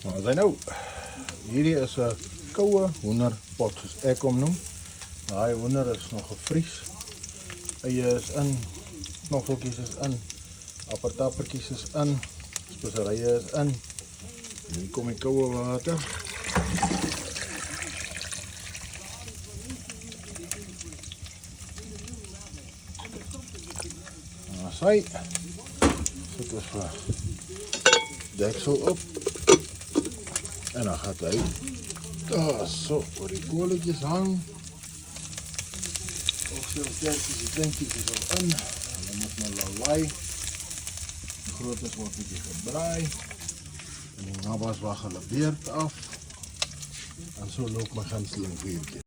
Maar as hy nou, hierdie is 'n koue hoenderpot soos ek hom noem. Daai hoender is nog gevries. Eie is in, knoffeltjies is in, appeltappertjies is in, speserye is in. En hier kom die koue water. As hy, sit ons vir deksel op. En dan gaat hy daar so oor die koolletjies hang. Ook so dingetjies is al in. Hulle moet nou lawaai. Die grootes word bietjie gebraai. En die nabbas wag hulle beerd af. En so loop my gunsteling vuurtjie.